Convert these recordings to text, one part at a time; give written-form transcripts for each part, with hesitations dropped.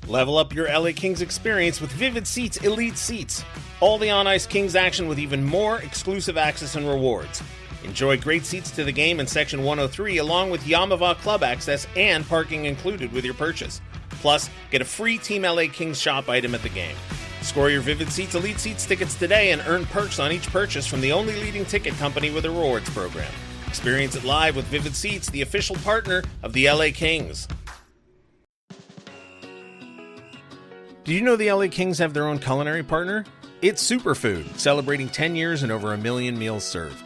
Level up your LA Kings experience with Vivid Seats Elite Seats. All the on-ice Kings action with even more exclusive access and rewards. Enjoy great seats to the game in Section 103 along with Yamava Club access and parking included with your purchase. Plus, get a free Team LA Kings shop item at the game. Score your Vivid Seats Elite Seats tickets today and earn perks on each purchase from the only leading ticket company with a rewards program. Experience it live with Vivid Seats, the official partner of the LA Kings. Did you know the LA Kings have their own culinary partner? It's Superfood, celebrating 10 years and over 1 million meals served.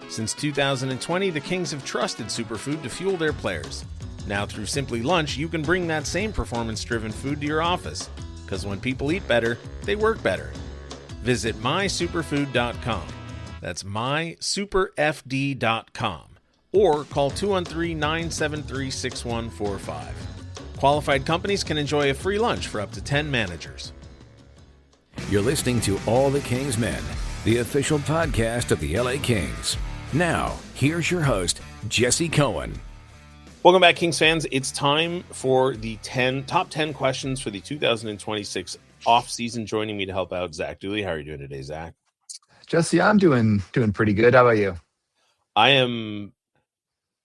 Since 2020, the Kings have trusted Superfood to fuel their players. Now through Simply Lunch, you can bring that same performance-driven food to your office. Because when people eat better, they work better. Visit mysuperfood.com. That's mysuperfd.com. Or call 213-973-6145. Qualified companies can enjoy a free lunch for up to 10 managers. You're listening to All the Kings Men, the official podcast of the LA Kings. Now, here's your host, Jesse Cohen. Welcome back, Kings fans. It's time for the top 10 questions for the 2026 offseason. Joining me to help out, Zach Dooley. How are you doing today, Zach? Jesse, I'm doing pretty good. How about you? I am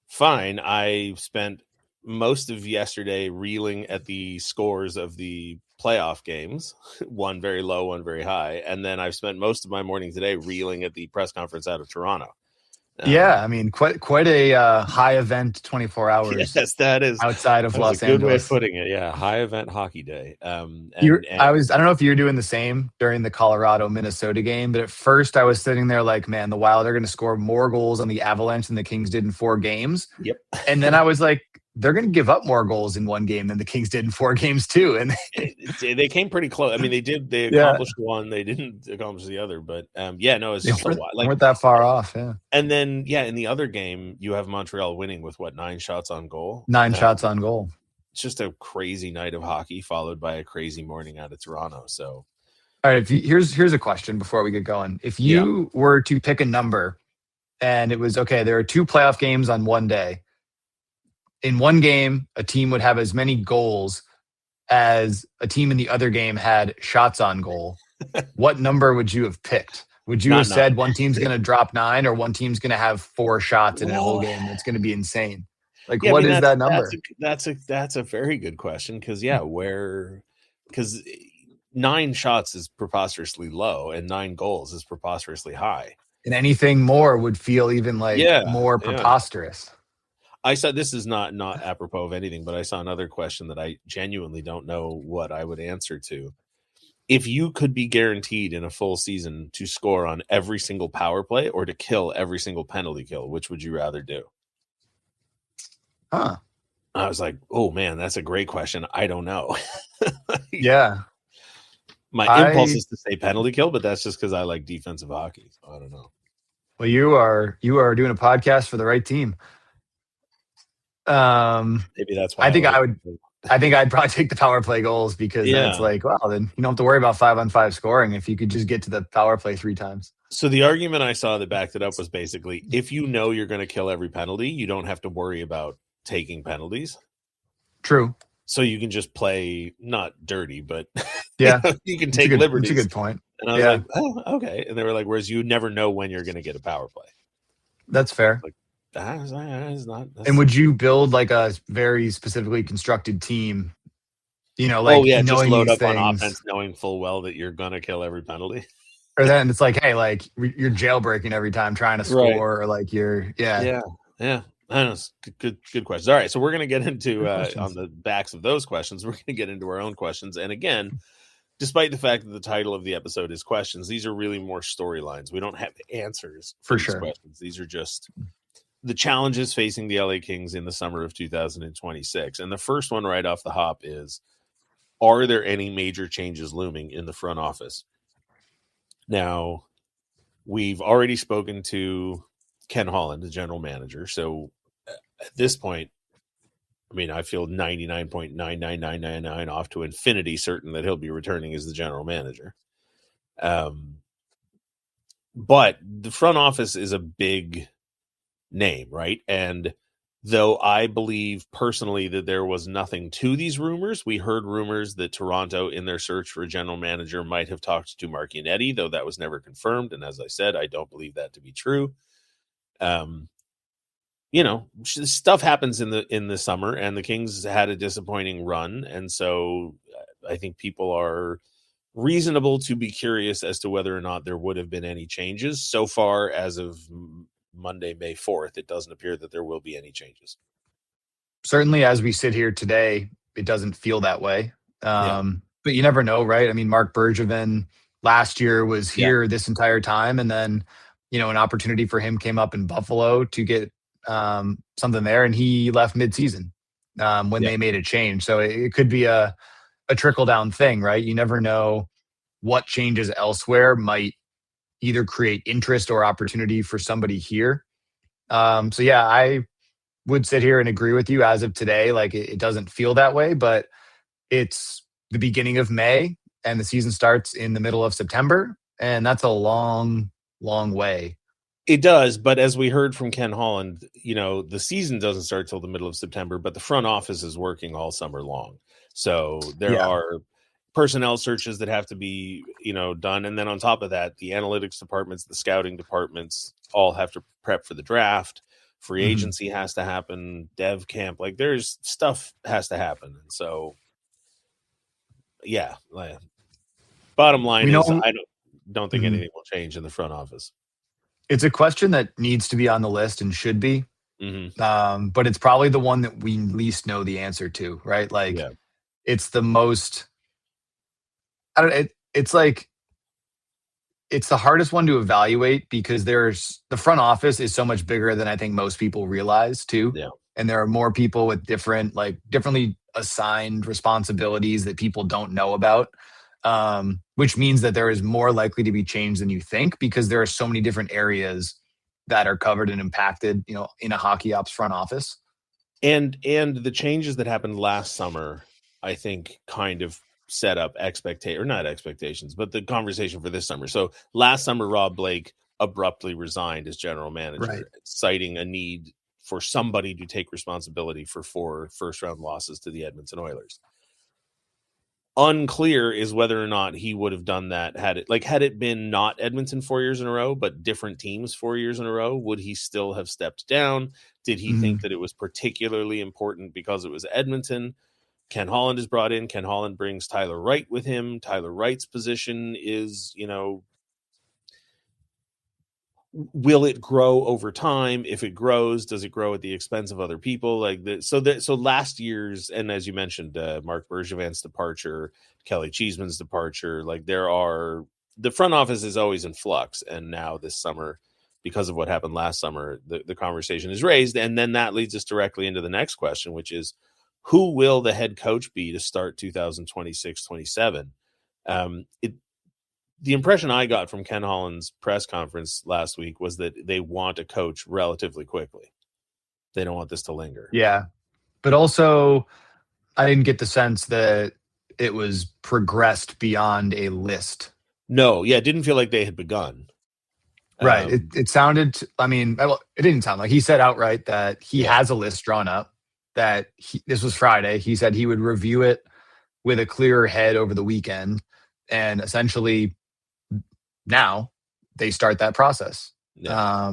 fine. I spent most of yesterday reeling at the scores of the playoff games, one very low, one very high. And then I've spent most of my morning today reeling at the press conference out of Toronto. Yeah, I mean, quite a high event 24 hours. Yes, that is outside of Los Angeles. Good way of putting it. Yeah, high event hockey day. I don't know if you're doing the same during the Colorado Minnesota game, but at first I was sitting there like, man, the Wild are going to score more goals on the Avalanche than the Kings did in 4 games. Yep. And then I was like, they're going to give up more goals in 1 game than the Kings did in 4 games too. And they came pretty close. I mean, they accomplished one, they didn't accomplish the other, but it's just a lot. Weren't that far off. Yeah. And then, in the other game, you have Montreal winning with 9 shots on goal. 9 shots on goal. It's just a crazy night of hockey followed by a crazy morning out of Toronto. So, all right. Here's a question before we get going. If you were to pick a number and it was, okay, there are 2 playoff games on one day. In one game, a team would have as many goals as a team in the other game had shots on goal. What number would you have picked? Would you have said one team's going to drop 9 or one team's going to have 4 shots in a whole game? That's going to be insane. Like, what is that number? That's a very good question because 9 shots is preposterously low and 9 goals is preposterously high. And anything more would feel even more preposterous. I saw, this is not apropos of anything, but I saw another question that I genuinely don't know what I would answer to. If you could be guaranteed in a full season to score on every single power play or to kill every single penalty kill, which would you rather do? Huh. I was like, oh man, that's a great question. I don't know. Yeah. My impulse is to say penalty kill, but that's just because I like defensive hockey. So I don't know. Well, you are doing a podcast for the right team. Maybe that's why I think I'd probably take the power play goals because then it's like, well, then you don't have to worry about 5-on-5 scoring if you could just get to the power play 3 times. So the argument I saw that backed it up was basically, if you know you're going to kill every penalty, you don't have to worry about taking penalties. True. So you can just play not dirty, but you can take liberties. That's a good point. And I was like, oh, okay. And they were like, whereas you never know when you're going to get a power play. That's fair. Like, that's not. And would you build like a very specifically constructed team? Just load up on offense, knowing full well that you're gonna kill every penalty. Or then it's like, hey, like you're jailbreaking every time trying to score, or like you're I don't know. Good questions. All right, so we're gonna get into on the backs of those questions. We're gonna get into our own questions, and again, despite the fact that the title of the episode is questions, these are really more storylines. We don't have answers for these questions. These are just the challenges facing the LA Kings in the summer of 2026. And the first one right off the hop is, are there any major changes looming in the front office? Now, we've already spoken to Ken Holland, the general manager. So at this point, I mean, I feel 99.99999 off to infinity certain that he'll be returning as the general manager. But the front office is a big name, right? And though I believe personally that there was nothing to these rumors. We heard rumors that Toronto, in their search for a general manager, might have talked to Mark Yannetti, though that was never confirmed. And as I said, I don't believe that to be true. Stuff happens in the summer, and the Kings had a disappointing run. And so I think people are reasonable to be curious as to whether or not there would have been any changes. So far, as of Monday, May 4th, it doesn't appear that there will be any changes. Certainly, as we sit here today, it doesn't feel that way. But you never know, right? I mean, Mark Bergevin last year was here this entire time, and then, an opportunity for him came up in Buffalo to get something there, and he left midseason when they made a change. So it could be a trickle-down thing, right? You never know what changes elsewhere might either create interest or opportunity for somebody here. I would sit here and agree with you as of today. Like, it doesn't feel that way, but it's the beginning of May and the season starts in the middle of September. And that's a long, long way. It does. But as we heard from Ken Holland, the season doesn't start till the middle of September, but the front office is working all summer long. So there are personnel searches that have to be, done. And then on top of that, the analytics departments, the scouting departments all have to prep for the draft. Free agency has to happen, dev camp, like there's stuff has to happen. And so, bottom line is I don't think anything will change in the front office. It's a question that needs to be on the list and should be, but it's probably the one that we least know the answer to, right? Like, it's the most, it's the hardest one to evaluate because the front office is so much bigger than I think most people realize too. Yeah. And there are more people with differently assigned responsibilities that people don't know about, which means that there is more likely to be change than you think because there are so many different areas that are covered and impacted, in a hockey ops front office. And the changes that happened last summer, I think, kind of set up not expectations, but the conversation for this summer. So last summer, Rob Blake abruptly resigned as general manager, citing a need for somebody to take responsibility for 4 first-round losses to the Edmonton Oilers. Unclear is whether or not he would have done that had it been not Edmonton 4 years in a row, but different teams 4 years in a row. Would he still have stepped down? Did he think that it was particularly important because it was Edmonton? Ken Holland is brought in. Ken Holland brings Tyler Wright with him. Tyler Wright's position is, will it grow over time? If it grows, does it grow at the expense of other people? So last year's, and as you mentioned, Mark Bergevin's departure, Kelly Cheeseman's departure, the front office is always in flux. And now this summer, because of what happened last summer, the conversation is raised. And then that leads us directly into the next question, which is, who will the head coach be to start 2026-27? The impression I got from Ken Holland's press conference last week was that they want a coach relatively quickly. They don't want this to linger. Yeah. But also, I didn't get the sense that it was progressed beyond a list. No. Yeah. It didn't feel like they had begun. Right. It sounded, it didn't sound like he said outright that he has a list drawn up. That this was Friday. He said he would review it with a clearer head over the weekend. And essentially now they start that process. Yeah.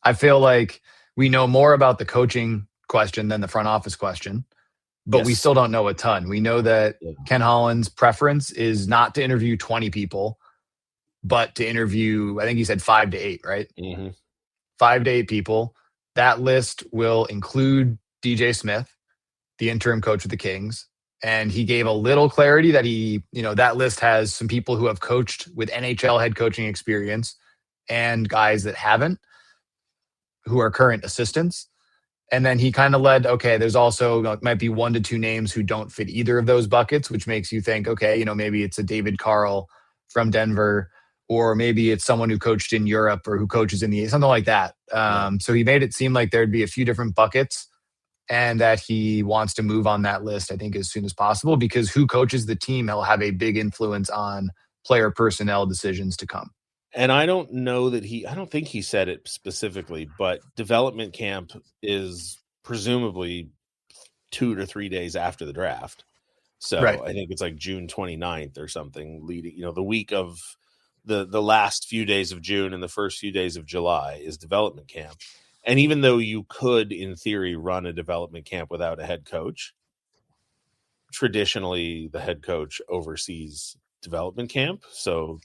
I feel like we know more about the coaching question than the front office question, but we still don't know a ton. We know that Ken Holland's preference is not to interview 20 people, but to interview, I think he said 5 to 8, right? 5 to 8 people. That list will include DJ Smith, the interim coach of the Kings. And he gave a little clarity that that list has some people who have coached with NHL head coaching experience and guys that haven't, who are current assistants. And then he kind of led, there's also might be 1 to 2 names who don't fit either of those buckets, which makes you think, maybe it's a David Carl from Denver, or maybe it's someone who coached in Europe or who coaches in the something like that. So he made it seem like there'd be a few different buckets and that he wants to move on that list, I think, as soon as possible, because who coaches the team will have a big influence on player personnel decisions to come. And I don't know that I don't think he said it specifically, but development camp is presumably 2 to 3 days after the draft. So Right. I think it's like June 29th or something, leading, the week of the last few days of June and the first few days of July is development camp. And even though you could, in theory, run a development camp without a head coach, traditionally the head coach oversees development camp. So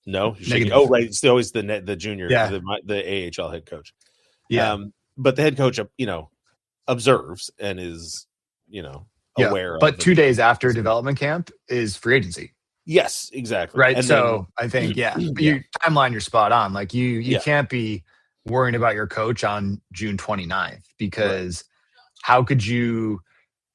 no, oh, right. It's always the junior, the AHL head coach. Yeah. But the head coach, observes and is, aware of. But 2 days after development camp is free agency. Yes, exactly. Right. And so I think, your timeline, you're spot on. Like you can't be worrying about your coach on June 29th because how could you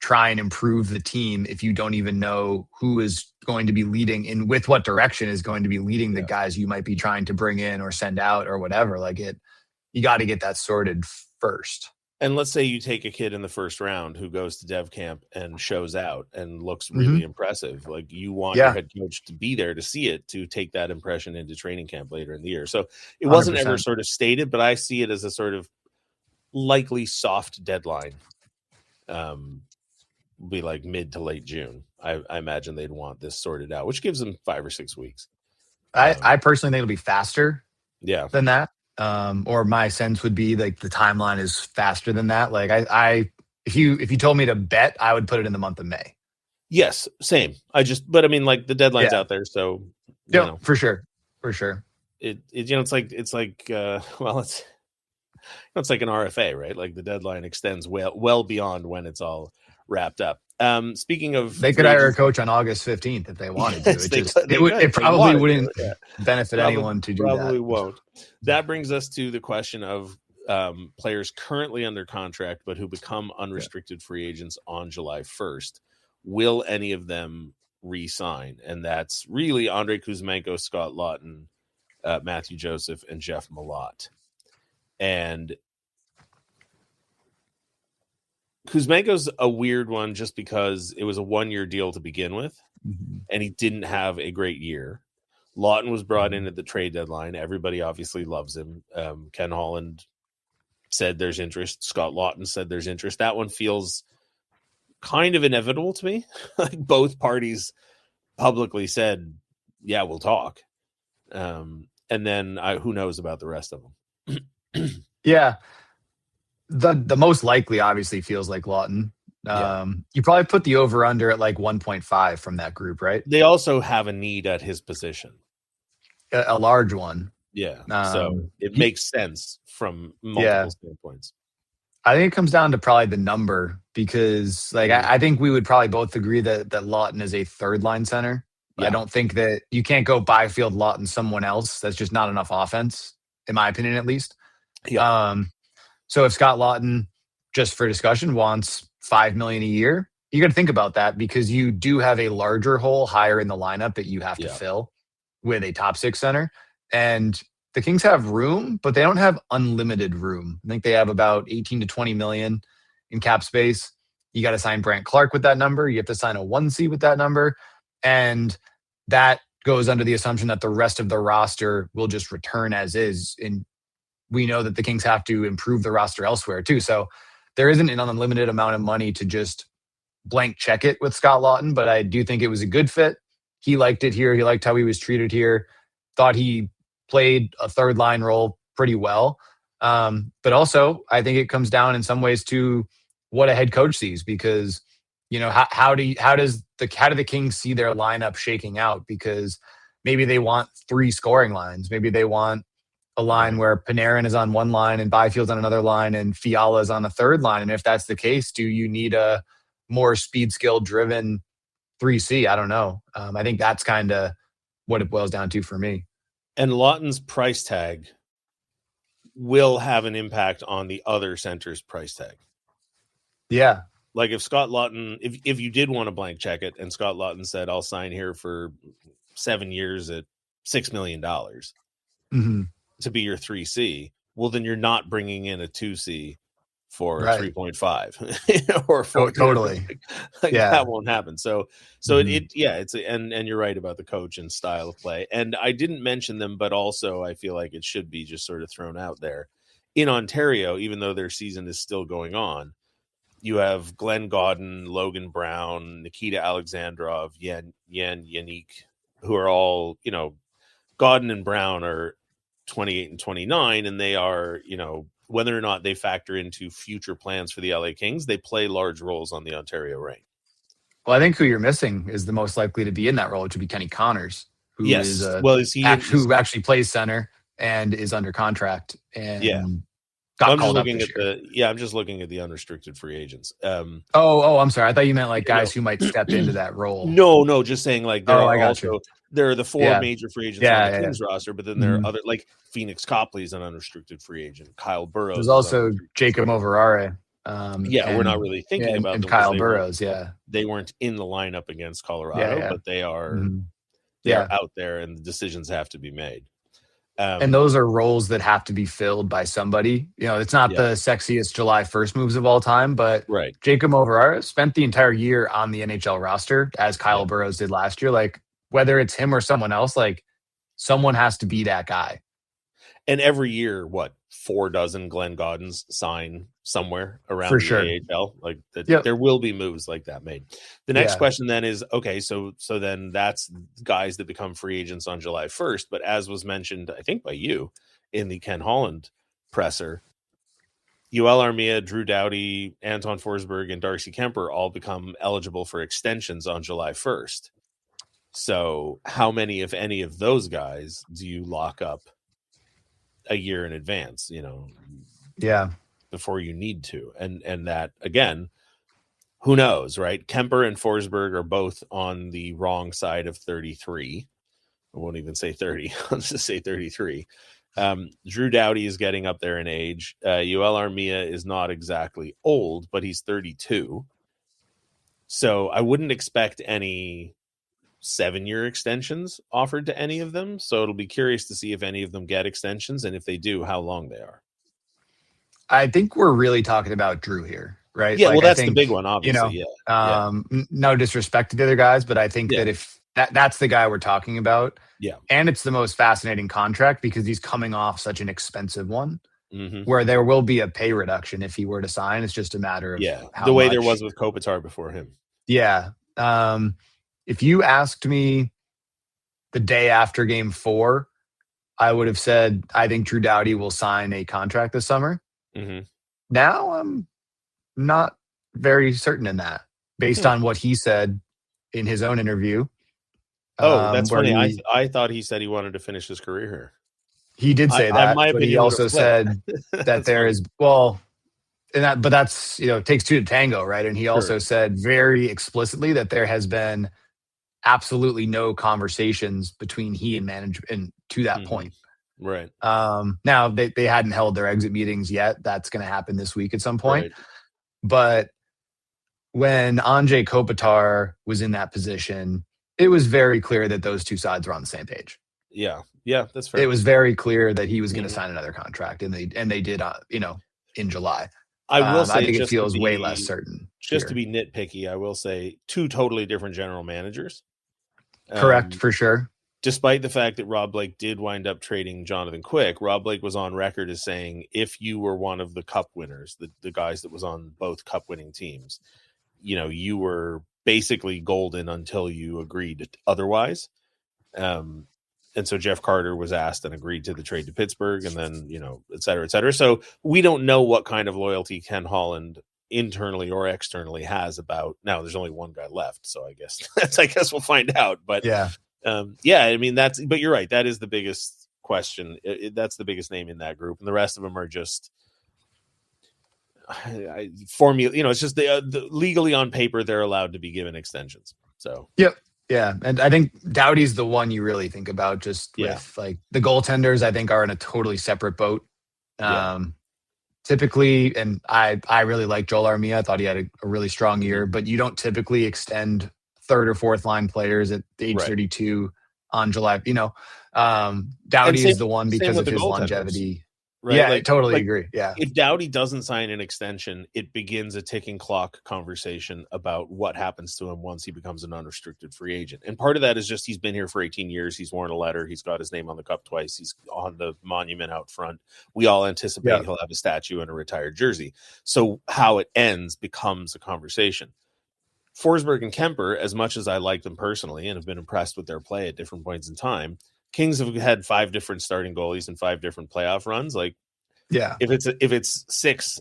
try and improve the team if you don't even know who is going to be leading and with what direction is going to be leading the guys you might be trying to bring in or send out or whatever. Like you got to get that sorted first. And let's say you take a kid in the first round who goes to dev camp and shows out and looks really impressive. Like you want your head coach to be there to see it, to take that impression into training camp later in the year. So it wasn't 100%. Ever sort of stated, but I see it as a sort of likely soft deadline. Be like mid to late June. I imagine they'd want this sorted out, which gives them 5 or 6 weeks. I personally think it'll be faster than that. Or my sense would be like the timeline is faster than that. Like if you told me to bet, I would put it in the month of May. Yes, same. But I mean, like the deadline's out there, so for sure. It's like it's like an RFA, right? Like the deadline extends well beyond when it's all wrapped up. Speaking of, they could hire a coach on August 15th if they wanted to. It probably wouldn't benefit anyone to do that. Probably won't. That brings us to the question of players currently under contract but who become unrestricted free agents on July 1st. Will any of them re-sign? And that's really Andrei Kuzmenko, Scott Laughton, Matthew Joseph, and Jeff Malott. And Kuzmenko's a weird one just because it was a 1-year deal to begin with, and he didn't have a great year. Laughton was brought in at the trade deadline. Everybody obviously loves him. Ken Holland said there's interest. Scott Laughton said there's interest. That one feels kind of inevitable to me. Like both parties publicly said, yeah, we'll talk. And then who knows about the rest of them. Yeah. The most likely obviously feels like Laughton. You probably put the over under at like 1.5 from that group, right? They also have a need at his position. A large one. Yeah. So it makes sense from multiple standpoints. I think it comes down to probably the number because I think we would probably both agree that Laughton is a third line center. Yeah. I don't think that you can't go Byfield, Laughton, someone else. That's just not enough offense, in my opinion, at least. Yeah. So if Scott Laughton, just for discussion, wants $5 million a year, you got to think about that because you do have a larger hole higher in the lineup that you have to fill with a top 6 center. And the Kings have room, but they don't have unlimited room. I think they have about 18 to 20 million in cap space. You got to sign Brandt Clark with that number. You have to sign a 1C with that number. And that goes under the assumption that the rest of the roster will just return as is. And we know that the Kings have to improve the roster elsewhere too. So there isn't an unlimited amount of money to just blank check it with Scott Laughton, but I do think it was a good fit. He liked it here. He liked how he was treated here. Thought he played a third line role pretty well. But also I think it comes down in some ways to what a head coach sees because, how do the Kings see their lineup shaking out? Because maybe they want 3 scoring lines. Maybe they want a line where Panarin is on one line and Byfield's on another line and Fiala is on a third line. And if that's the case, do you need a more speed skill driven 3C? I don't know. I think that's kind of what it boils down to for me. And Laughton's price tag will have an impact on the other center's price tag. Yeah. Like if Scott Laughton, if you did want to blank check it and Scott Laughton said, I'll sign here for 7 years at $6 million to be your 3C, well, then you're not bringing in a 2C for 3.5 or 4. Totally. That won't happen. So and you're right about the coach and style of play. And I didn't mention them, but also I feel like it should be just sort of thrown out there. In Ontario, even though their season is still going on, You have Glenn Gaudin, Logan Brown, Nikita Alexandrov, Yannick, who are all, Gaudin and Brown are 28 and 29, and they are, whether or not they factor into future plans for the LA Kings, they play large roles on the Ontario rank. Well, I think who you're missing is the most likely to be in that role, which would be Kenny Connors, who who actually plays center and is under contract and got called up this year. I'm just looking at the unrestricted free agents. I'm sorry. I thought you meant like guys who might step into that role. No, just saying like there are the four major free agents on the Kings roster, but then there are other, like Phoenix Copley is an unrestricted free agent. Kyle Burrows. There's also Jacob Overare. We're not really thinking about and them Kyle Burrows. They weren't in the lineup against Colorado, but they are out there, and the decisions have to be made. And those are roles that have to be filled by somebody. It's not the sexiest July 1st moves of all time, but Jacob Overare spent the entire year on the NHL roster, as Kyle Burrows did last year. Like, whether it's him or someone else, like, someone has to be that guy. And every year, 4 dozen Glenn Gaudins sign somewhere around the AHL? Like, there will be moves like that made. The next question then is, okay, so then that's guys that become free agents on July 1st. But as was mentioned, I think by you in the Ken Holland presser, Yoel Armia, Drew Doughty, Anton Forsberg, and Darcy Kemper all become eligible for extensions on July 1st. So how many, if any, of those guys do you lock up a year in advance, before you need to? And that, again, who knows, right? Kemper and Forsberg are both on the wrong side of 33. I won't even say 30. I'll just say 33. Drew Doughty is getting up there in age. Yoel Armia is not exactly old, but he's 32. So I wouldn't expect any 7-year extensions offered to any of them. So it'll be curious to see if any of them get extensions, and if they do, how long they are. I think we're really talking about Drew here, right? Yeah, that's the big one, obviously. No disrespect to the other guys, but I think that if that's the guy we're talking about. Yeah. And it's the most fascinating contract because he's coming off such an expensive one where there will be a pay reduction if he were to sign. It's just a matter of the way there was with Kopitar before him. Yeah. If you asked me the day after Game 4, I would have said, I think Drew Doughty will sign a contract this summer. Now I'm not very certain in that, based on what he said in his own interview. That's funny. I thought he said he wanted to finish his career here. He did say that, but he also said that there is, but that's, it takes two to tango, right? And he also said very explicitly that there has been absolutely no conversations between he and management to that point. Right. Now they hadn't held their exit meetings yet. That's going to happen this week at some point. Right. But when Andrei Kopitar was in that position, it was very clear that those two sides were on the same page. Yeah, that's fair. It was very clear that he was going to sign another contract, and they did, in July. I will say, I think it feels way less certain. Just to be nitpicky, I will say 2 totally different general managers. Correct, for sure. Despite the fact that Rob Blake did wind up trading Jonathan Quick, Rob Blake was on record as saying, if you were one of the cup winners, the guys that was on both cup winning teams, you were basically golden until you agreed otherwise. And so Jeff Carter was asked and agreed to the trade to Pittsburgh, and then, et cetera, et cetera. So we don't know what kind of loyalty Ken Holland internally or externally has about, now there's only one guy left. So I guess we'll find out. But but you're right. That is the biggest question. That's the biggest name in that group. And the rest of them are just formula. It's just the legally on paper, they're allowed to be given extensions. So, yep. Yeah. And I think Doughty's the one you really think about, just with like the goaltenders, I think are in a totally separate boat. Typically, and I really like Joel Armia. I thought he had a really strong year, but you don't typically extend third or fourth line players at age 32 on July. Doughty is the one because of his longevity. right? Yeah, I totally agree. Yeah. If Doughty doesn't sign an extension, it begins a ticking clock conversation about what happens to him once he becomes an unrestricted free agent. And part of that is just he's been here for 18 years. He's worn a letter. He's got his name on the cup twice. He's on the monument out front. We all anticipate he'll have a statue and a retired jersey. So how it ends becomes a conversation. Forsberg and Kemper, as much as I like them personally and have been impressed with their play at different points in time, Kings have had 5 different starting goalies and 5 different playoff runs. Like, yeah, if it's 6,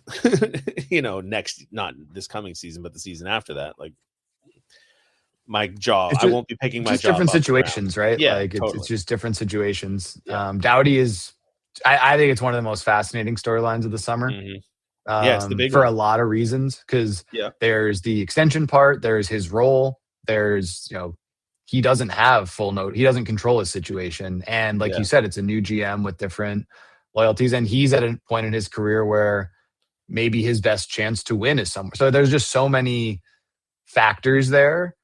next, not this coming season, but the season after that, like my jaw, I won't be picking my jaw. Different situations, right? Yeah, like totally. it's just different situations. Yeah. Doughty is, I think it's one of the most fascinating storylines of the summer. Mm-hmm. It's the big for one. a lot of reasons, because there's the extension part, there's his role, there's he doesn't have full note, he doesn't control his situation, and like you said, it's a new GM with different loyalties, and he's at a point in his career where maybe his best chance to win is somewhere. So there's just so many factors there,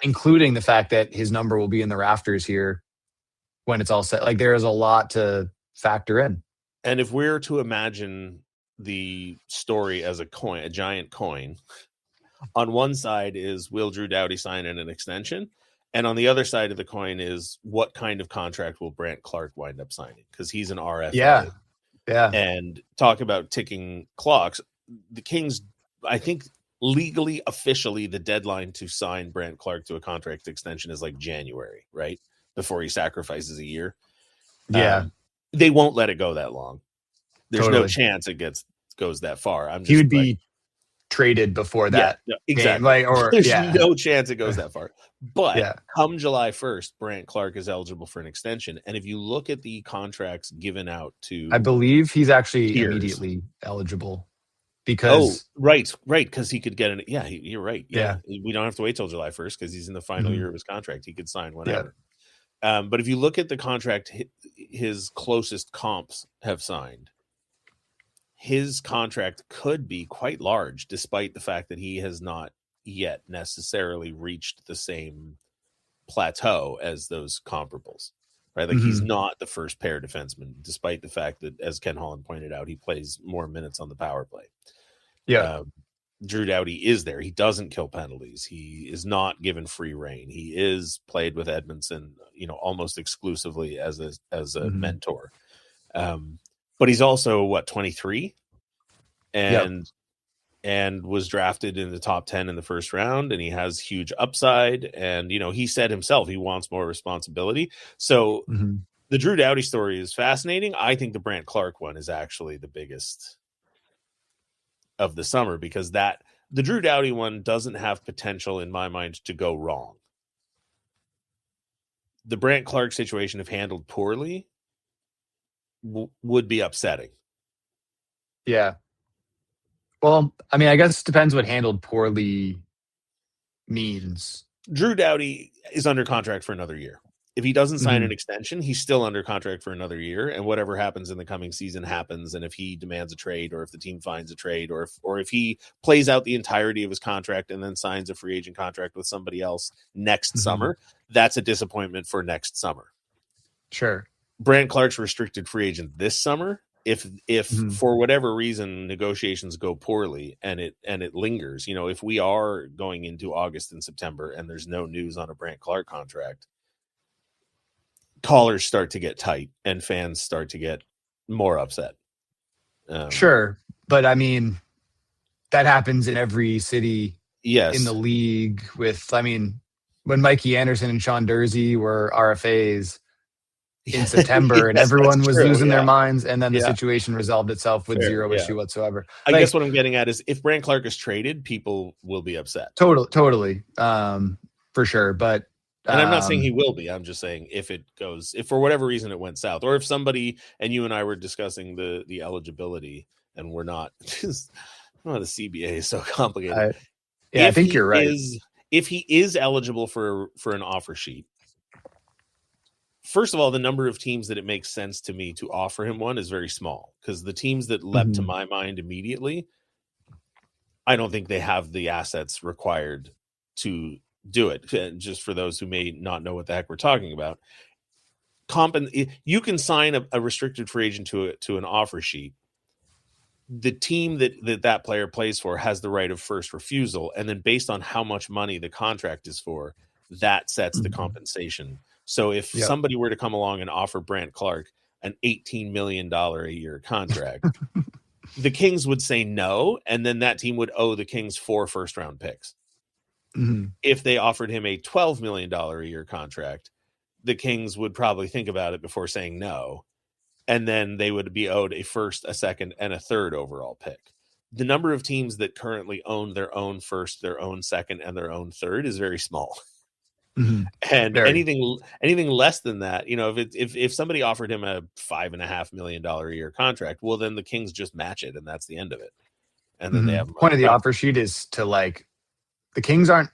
including the fact that his number will be in the rafters here when it's all set. Like, there is a lot to factor in. And if we're to imagine the story as a coin, a giant coin, on one side is, will Drew Doughty sign in an extension? And on the other side of the coin is, what kind of contract will Brandt Clarke wind up signing? Because he's an RFA. Yeah. And talk about ticking clocks. The Kings, I think, legally, officially, the deadline to sign Brandt Clarke to a contract extension is like January, right? Before he sacrifices a year. Yeah. They won't let it go that long. There's no chance it goes that far. He would be traded before that. Yeah, exactly. Game. There's no chance it goes that far. But come July 1st, Brandt Clarke is eligible for an extension. And if you look at the contracts given out to, I believe he's actually immediately eligible, because right, because he could get an you're right. Yeah. We don't have to wait till July 1st because he's in the final year of his contract. He could sign whenever. But if you look at the contract his closest comps have signed, his contract could be quite large, despite the fact that he has not yet necessarily reached the same plateau as those comparables, right? Like, he's not the first pair defenseman, despite the fact that, as Ken Holland pointed out, he plays more minutes on the power play. Drew Doughty is there. He doesn't kill penalties. He is not given free reign. He is played with Edmondson, almost exclusively as a mentor. But he's also 23, and was drafted in the top 10 in the first round, and he has huge upside. And he said himself he wants more responsibility. So the Drew Doughty story is fascinating. I think the Brandt Clarke one is actually the biggest of the summer, because the Drew Doughty one doesn't have potential in my mind to go wrong. The Brandt Clarke situation, if handled poorly, would be upsetting. Yeah. Well, I mean, I guess it depends what handled poorly means. Drew Doughty is under contract for another year. If he doesn't sign an extension, he's still under contract for another year, and whatever happens in the coming season happens. And if he demands a trade, or if the team finds a trade, or if he plays out the entirety of his contract and then signs a free agent contract with somebody else next summer, that's a disappointment for next summer. Sure. Brandt Clarke's restricted free agent this summer. If for whatever reason negotiations go poorly and it lingers, if we are going into August and September and there's no news on a Brandt Clarke contract, callers start to get tight and fans start to get more upset. Sure. But I mean, that happens in every city in the league when Mikey Anderson and Sean Dursey were RFAs in September, and everyone was losing their minds, and then the situation resolved itself with zero issue whatsoever. I guess what I'm getting at is, if Brandt Clarke is traded, people will be upset. Totally. For sure. But and I'm not saying he will be. I'm just saying if for whatever reason it went south, or if somebody, and you and I were discussing the eligibility, and we're not, the CBA is so complicated. I think you're right. If he is eligible for an offer sheet, first of all, the number of teams that it makes sense to me to offer him one is very small, because the teams that leapt to my mind immediately, I don't think they have the assets required to do it. And just for those who may not know what the heck we're talking about, you can sign a restricted free agent to an offer sheet. The team that player plays for has the right of first refusal, and then based on how much money the contract is for, that sets the compensation. So if somebody were to come along and offer Brandt Clark an $18 million a year contract, the Kings would say no, and then that team would owe the Kings 4 first-round picks. If they offered him a $12 million a year contract, the Kings would probably think about it before saying no, and then they would be owed a first, a second, and a third overall pick. The number of teams that currently own their own first, their own second, and their own third is very small. And anything less than that, if somebody offered him a $5.5 million a year contract, well, then the Kings just match it, and that's the end of it. And then they have point of the offer sheet is to the Kings aren't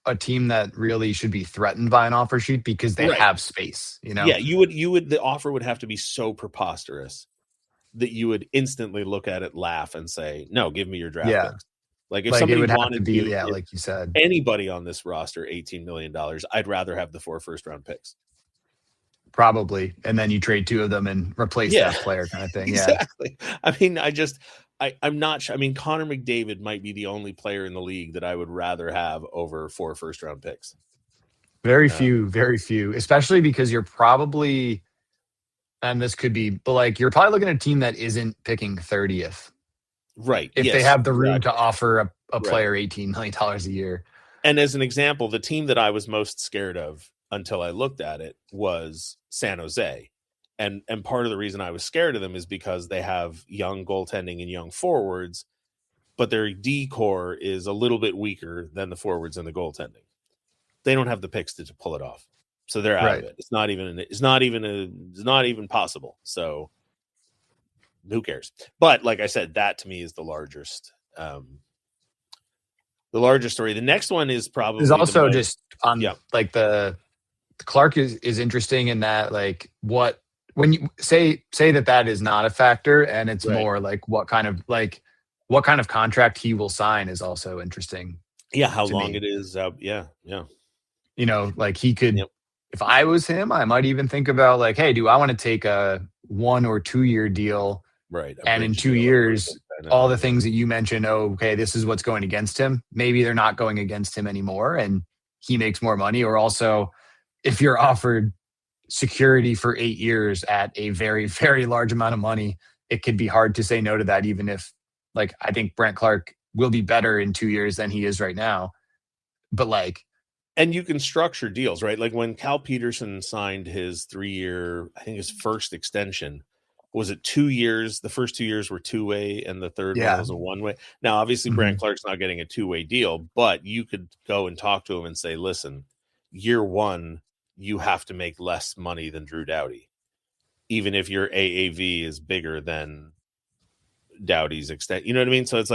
a team that really should be threatened by an offer sheet because they have space. Yeah, the offer would have to be so preposterous that you would instantly look at it, laugh, and say, "No, give me your draft picks." Like if somebody wanted to be, like you said, anybody on this roster, $18 million, I'd rather have the 4 first-round picks. Probably. And then you trade 2 of them and replace that player kind of thing. Exactly. I mean, I'm not sure. I mean, Connor McDavid might be the only player in the league that I would rather have over 4 first-round picks. Very few, especially because you're probably, and this could be, but you're probably looking at a team that isn't picking 30th. Right. If they have the room to offer a player $18 million a year. And as an example, the team that I was most scared of until I looked at it was San Jose. And part of the reason I was scared of them is because they have young goaltending and young forwards, but their D core is a little bit weaker than the forwards and the goaltending. They don't have the picks to pull it off. So they're out of it. It's not even possible. So who cares? But like I said, that to me is the largest story. The next one is probably is also just on the Clark is interesting in that when you say that is not a factor and it's more what kind of contract he will sign is also interesting. Yeah, how long it is. Yeah. He could. If I was him, I might even think about hey, do I want to take a 1 or 2 year deal? Right. And in 2 years, all the things that you mentioned, okay, this is what's going against him. Maybe they're not going against him anymore and he makes more money. Or also, if you're offered security for 8 years at a very, very large amount of money, it could be hard to say no to that, even if I think Brandt Clark will be better in 2 years than he is right now. But and you can structure deals, right? Like when Cal Peterson signed his 3-year, I think his first extension, was it 2 years? The first 2 years were 2-way and the third one was a 1-way. Now, obviously, Brandt Clark's not getting a 2-way deal, but you could go and talk to him and say, listen, year 1, you have to make less money than Drew Doughty, even if your AAV is bigger than Doughty's extent. You know what I mean? So it's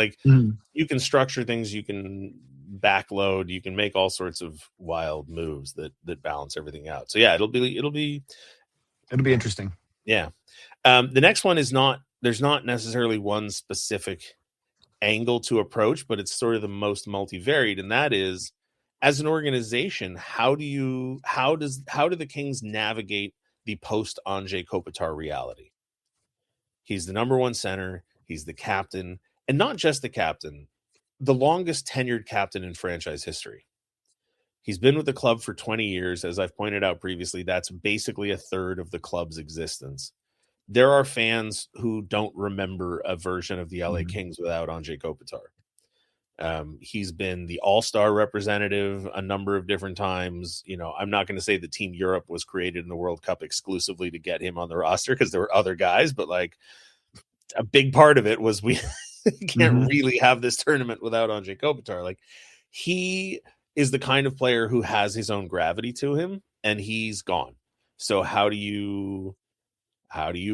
you can structure things, you can backload, you can make all sorts of wild moves that balance everything out. So yeah, it'll be interesting. Yeah. The next one is there's not necessarily one specific angle to approach, but it's sort of the most multivariate. And that is, as an organization, how do the Kings navigate the post Anze Kopitar reality? He's the number 1 center. He's the captain, and not just the captain, the longest tenured captain in franchise history. He's been with the club for 20 years. As I've pointed out previously, that's basically a third of the club's existence. There are fans who don't remember a version of the LA Kings without Anze Kopitar. He's been the all-star representative a number of different times. I'm not going to say the Team Europe was created in the World Cup exclusively to get him on the roster, because there were other guys, but a big part of it was we can't really have this tournament without Anze Kopitar. He is the kind of player who has his own gravity to him, and he's gone. So how do you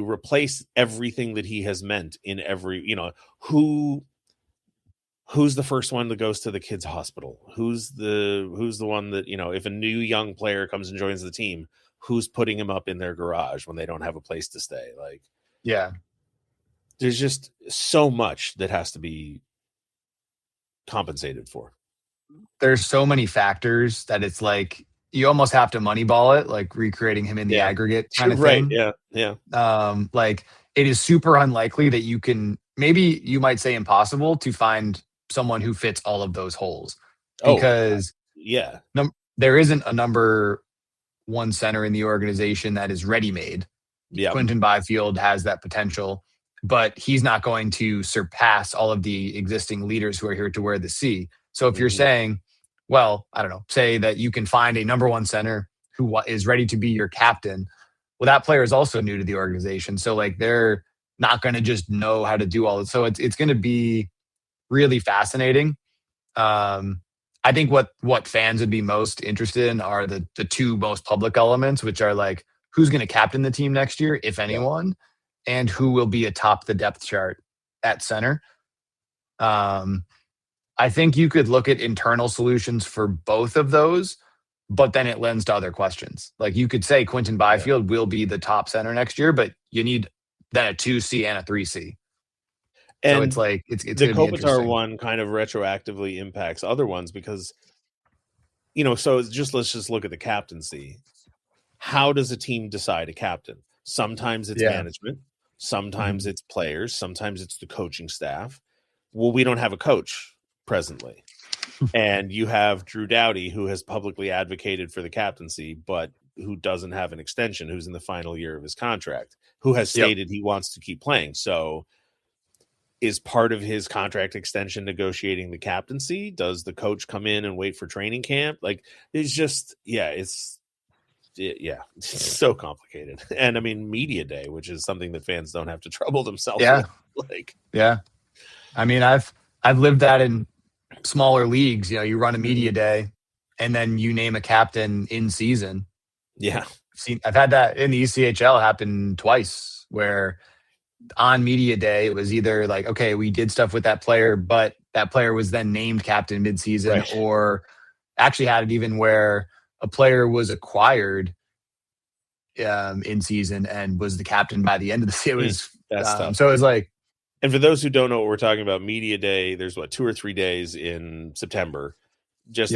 replace everything that he has meant in every, who's the first one that goes to the kids' hospital? Who's the one that, if a new young player comes and joins the team, who's putting him up in their garage when they don't have a place to stay? There's just so much that has to be compensated for. There's so many factors that it's you almost have to moneyball it, like recreating him in the aggregate kind of right. thing. Yeah. Like it is super unlikely that you can, maybe you might say impossible to find someone who fits all of those holes because there isn't a number one center in the organization that is ready-made. Yeah. Quinton Byfield has that potential, but he's not going to surpass all of the existing leaders who are here to wear the C. So if you're saying, well, I don't know, say that you can find a number one center who is ready to be your captain. Well, that player is also new to the organization. So like they're not going to just know how to do all this. So it's going to be really fascinating. I think what fans would be most interested in are the two most public elements, which are like who's going to captain the team next year, if anyone, and who will be atop the depth chart at center. I think you could look at internal solutions for both of those, but then it lends to other questions. Like you could say Quinton Byfield will be the top center next year, but you need then a 2C and a 3C. And so it's like it's the going to be Kopitar interesting. one kind of retroactively impacts other ones because, so it's let's just look at the captaincy. How does a team decide a captain? Sometimes it's management, sometimes it's players, sometimes it's the coaching staff. Well, we don't have a coach presently. And you have Drew Doughty, who has publicly advocated for the captaincy, but who doesn't have an extension, who's in the final year of his contract, who has stated he wants to keep playing. So is part of his contract extension negotiating the captaincy? Does the coach come in and wait for training camp? Like, it's just, it's so complicated. And I mean, media day, which is something that fans don't have to trouble themselves with. I mean, I've lived that in smaller leagues. You run a media day and then you name a captain in season. I've had that in the ECHL happen twice where on media day it was either like, okay, we did stuff with that player, but that player was then named captain mid-season, or actually had it even where a player was acquired in season and was the captain by the end of the season. It was tough. So it was like, and for those who don't know what we're talking about, media day, there's 2 or 3 days in September, just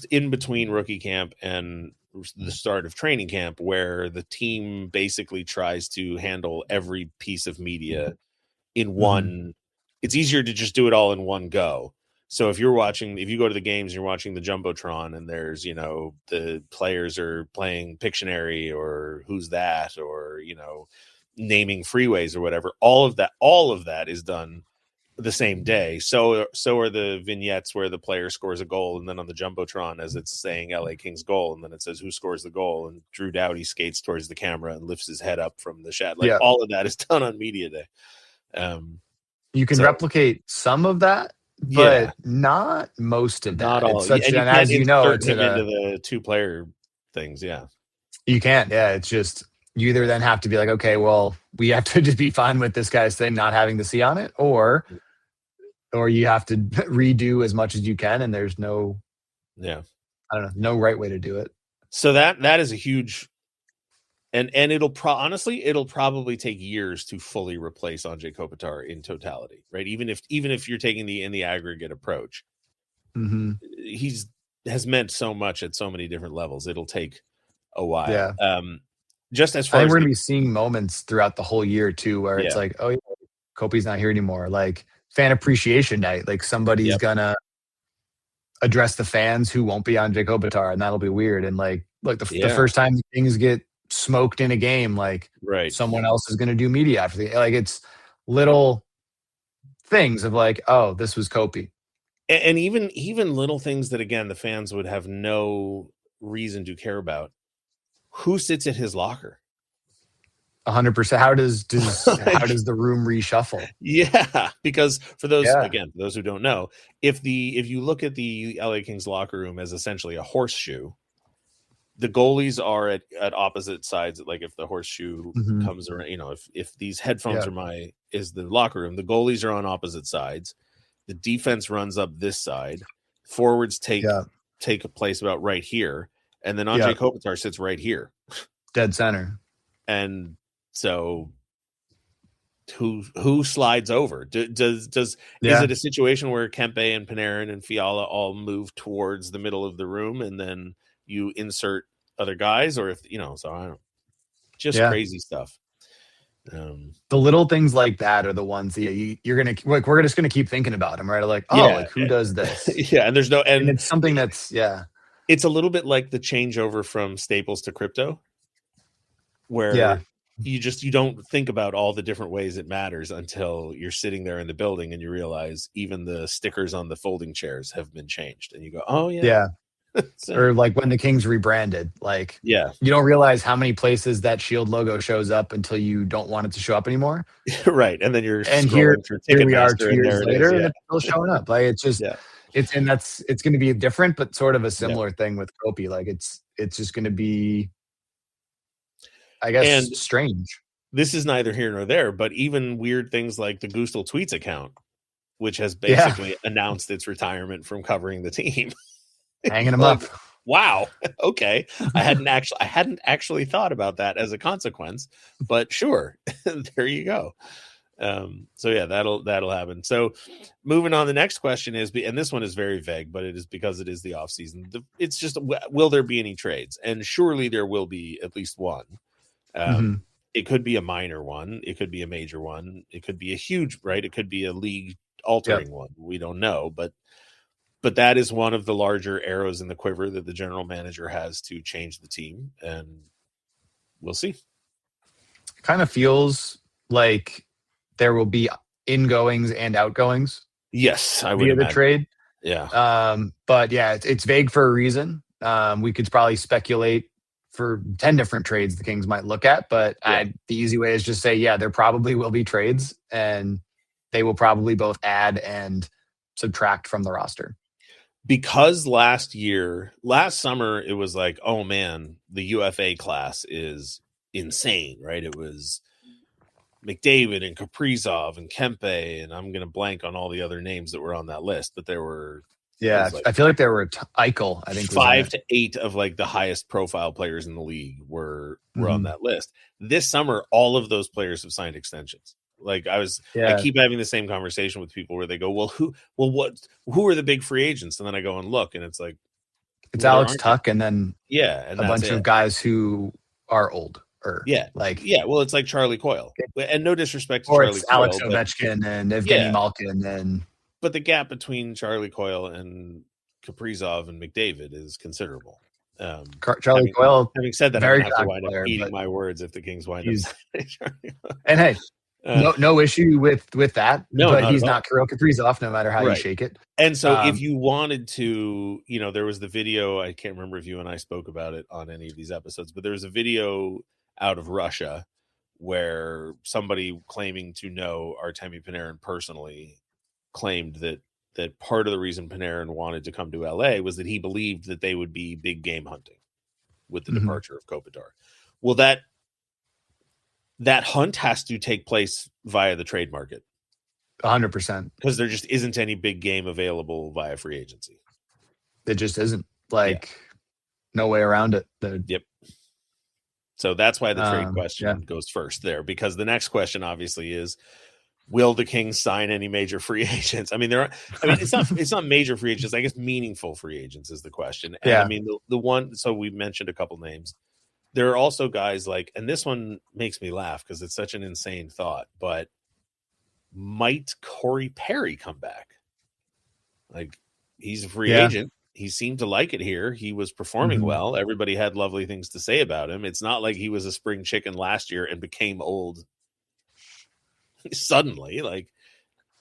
in between rookie camp and the start of training camp, where the team basically tries to handle every piece of media in one. It's easier to just do it all in one go. So if you go to the games, you're watching the Jumbotron and there's, the players are playing Pictionary or Who's That, or, naming freeways or whatever, all of that is done the same day. So are the vignettes where the player scores a goal, and then on the Jumbotron, as it's saying LA Kings goal, and then it says who scores the goal, and Drew Doughty skates towards the camera and lifts his head up from the shot. Like all of that is done on media day. You can replicate some of that, but not most of that. Not all. And as you know, it's into the 2-player things. Yeah, you can't. Yeah, it's just you either then have to be like, okay, well, we have to just be fine with this guy's thing not having the C on it, or you have to redo as much as you can, and there's no, no right way to do it. So that is a huge, and it'll probably take years to fully replace Anze Kopitar in totality, right? Even if you're taking the aggregate approach, he's has meant so much at so many different levels. It'll take a while. Yeah. Just as far as we're going to be seeing moments throughout the whole year too, where it's like, oh, Kopi's not here anymore. Like fan appreciation night, like somebody's gonna address the fans who won't be on Anze Kopitar, and that'll be weird. And like the first time things get smoked in a game, like someone else is gonna do media after it's little things of like, oh, this was Kopi. And even little things that, again, the fans would have no reason to care about. Who sits at his locker? 100%. How does the room reshuffle? Yeah, because for those who don't know, if you look at the LA Kings locker room as essentially a horseshoe, the goalies are at opposite sides. Like if the horseshoe comes around, if these headphones is the locker room, the goalies are on opposite sides. The defense runs up this side. Forwards take a place about right here. And then Anze Kopitar sits right here. Dead center. And so who slides over? Is it a situation where Kempe and Panarin and Fiala all move towards the middle of the room, and then you insert other guys, or if so I don't know. Just crazy stuff. The little things like that are the ones that you're gonna like. We're just gonna keep thinking about them, right? Like, like who does this? And there's and it's something that's It's a little bit like the changeover from staples to crypto, where you don't think about all the different ways it matters until you're sitting there in the building and you realize even the stickers on the folding chairs have been changed, and you go, oh yeah. So, or like when the Kings rebranded, like you don't realize how many places that Shield logo shows up until you don't want it to show up anymore. Right. And then here we are 2 years later and it's still showing up. Like it's just it's going to be different, but sort of a similar thing with Kopi. Like it's just going to be, I guess, strange. This is neither here nor there, but even weird things like the Goostel Tweets account, which has basically announced its retirement from covering the team. Hanging them up. Wow. Okay. I hadn't actually thought about that as a consequence, but sure. There you go. So yeah, that'll happen. So moving on, the next question is, and this one is very vague, but it is because it is the off season. It's just, will there be any trades? And surely there will be at least one. It could be a minor one. It could be a major one. It could be a huge, right? It could be a league altering one. We don't know, but that is one of the larger arrows in the quiver that the general manager has to change the team, and we'll see. Kind of feels like there will be ingoings and outgoings. Yes, I would via the trade. Yeah. But yeah, it's vague for a reason. We could probably speculate for 10 different trades the Kings might look at, but the easy way is just say, there probably will be trades, and they will probably both add and subtract from the roster. Because last summer, it was like, oh man, the UFA class is insane, right? It was McDavid and Kaprizov and Kempe, and I'm going to blank on all the other names that were on that list, but there were, I feel like there were Eichel, I think 5 to 8 of like the highest profile players in the league were on that list. This summer, all of those players have signed extensions. Like I keep having the same conversation with people where they go, who are the big free agents? And then I go and look, and it's like, it's Alex Tuck, and then and a bunch of guys who are old. Well, it's like Charlie Coyle, and no disrespect to or Charlie it's Coyle, Alex Ovechkin and Evgeny Malkin, but the gap between Charlie Coyle and Kaprizov and McDavid is considerable. Charlie Coyle. Having said that, I'm going to have to wind up eating my words if the Kings wind up. And hey, no issue with that. No, but he's not Kirill Kaprizov, no matter how you shake it. And so, if you wanted to, there was the video. I can't remember if you and I spoke about it on any of these episodes, but there was a video out of Russia where somebody claiming to know Artemi Panarin personally claimed that part of the reason Panarin wanted to come to LA was that he believed that they would be big game hunting with the departure of Kopitar. Well, that hunt has to take place via the trade market. 100%. Because there just isn't any big game available via free agency. It just isn't. No way around it. Yep. So that's why the trade question goes first there, because the next question obviously is, will the Kings sign any major free agents? I mean, it's not major free agents. I guess meaningful free agents is the question. And I mean, the one, so we mentioned a couple names. There are also guys like, and this one makes me laugh because it's such an insane thought, but might Corey Perry come back? Like, he's a free agent. He seemed to like it here. He was performing well. Everybody had lovely things to say about him. It's not like he was a spring chicken last year and became old suddenly. Like,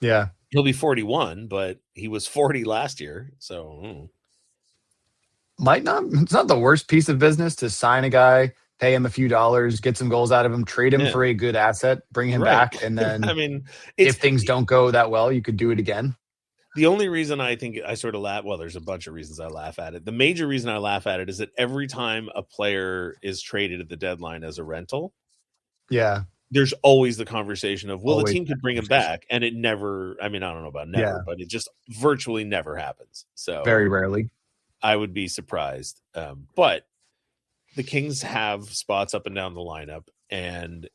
he'll be 41, but he was 40 last year. So it's not the worst piece of business to sign a guy, pay him a few dollars, get some goals out of him, trade him for a good asset, bring him back, and then I mean, if things don't go that well, you could do it again. The only reason I think I sort of laugh, well, there's a bunch of reasons I laugh at it. The major reason I laugh at it is that every time a player is traded at the deadline as a rental, there's always the conversation of, well, the team could bring him back, and it never, I mean, I don't know about never, but it just virtually never happens. So very rarely. I would be surprised. But the Kings have spots up and down the lineup, and,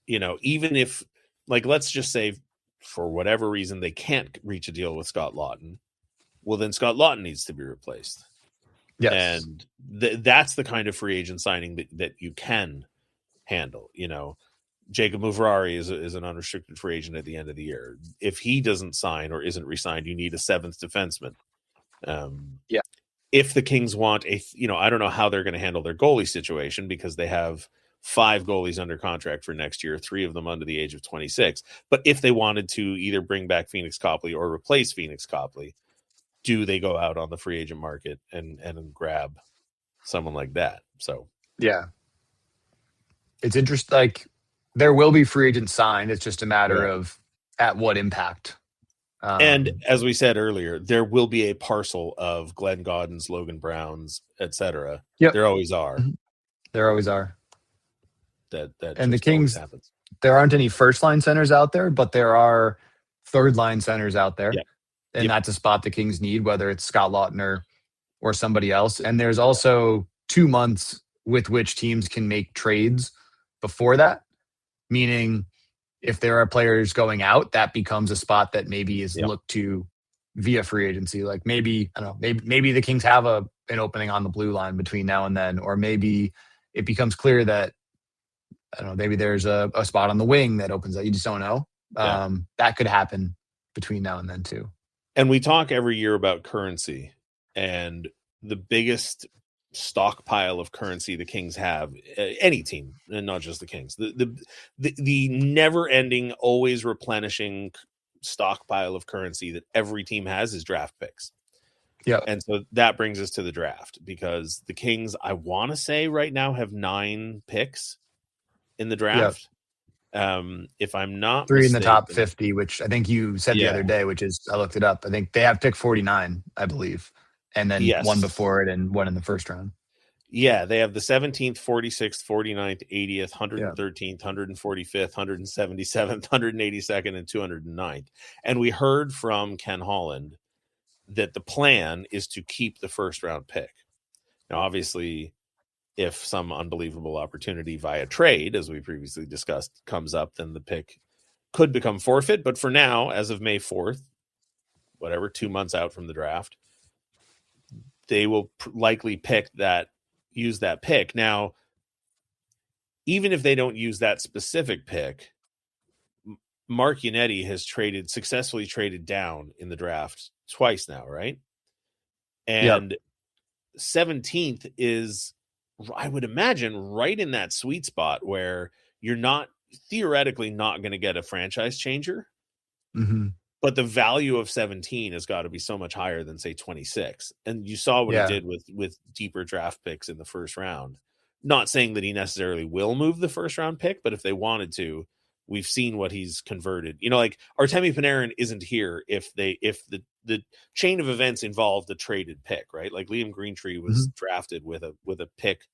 even if, like, let's just say, for whatever reason, they can't reach a deal with Scott Laughton, well, then Scott Laughton needs to be replaced. Yes. And that's the kind of free agent signing that you can handle. Jacob Muvraari is an unrestricted free agent at the end of the year. If he doesn't sign or isn't re-signed, you need a seventh defenseman. Yeah. If the Kings want I don't know how they're going to handle their goalie situation, because they have 5 goalies under contract for next year, 3 of them under the age of 26. But if they wanted to either bring back Phoenix Copley or replace Phoenix Copley, do they go out on the free agent market and grab someone like that? So yeah, it's interesting. Like, there will be free agents signed. It's just a matter of at what impact. And as we said earlier, there will be a parcel of Glenn Gaudens, Logan Browns, etc. Yep. There always are. Mm-hmm. There always are. That and the Kings happens. There aren't any first line centers out there, but there are third line centers out there. Yep. And that's a spot the Kings need, whether it's Scott Lautner or somebody else. And there's also 2 months with which teams can make trades before that, meaning if there are players going out, that becomes a spot that maybe is looked to via free agency. Like, maybe, I don't know, maybe the Kings have an opening on the blue line between now and then, or maybe it becomes clear that, I don't know, maybe there's a spot on the wing that opens up. You just don't know. That could happen between now and then too. And we talk every year about currency, and the biggest stockpile of currency the Kings have, any team, and not just the Kings, the never-ending, always replenishing stockpile of currency that every team has is draft picks. Yeah. And so that brings us to the draft, because the Kings, I want to say right now, have 9 picks in the draft. If I'm not 3 mistaken, in the top 50, which I think you said the other day, which is, I looked it up. I think they have pick 49, I believe. And then one before it and one in the first round. Yeah, they have the 17th, 46th, 49th, 80th, 113th, 145th, 177th, 182nd, and 209th. And we heard from Ken Holland that the plan is to keep the first round pick. Now, obviously, if some unbelievable opportunity via trade, as we previously discussed, comes up, then the pick could become forfeit. But for now, as of May 4th, 2 months out from the draft, they will likely use that pick. Now, even if they don't use that specific pick, Mark Yannetti has successfully traded down in the draft twice now, right? And 17th is, I would imagine, right in that sweet spot where you're theoretically not going to get a franchise changer. Mm-hmm. But the value of 17 has got to be so much higher than, say, 26. And you saw what he did with deeper draft picks in the first round. Not saying that he necessarily will move the first round pick, but if they wanted to, we've seen what he's converted. Like Artemi Panarin isn't here if the chain of events involved a traded pick, right? Like Liam Greentree was drafted with a pick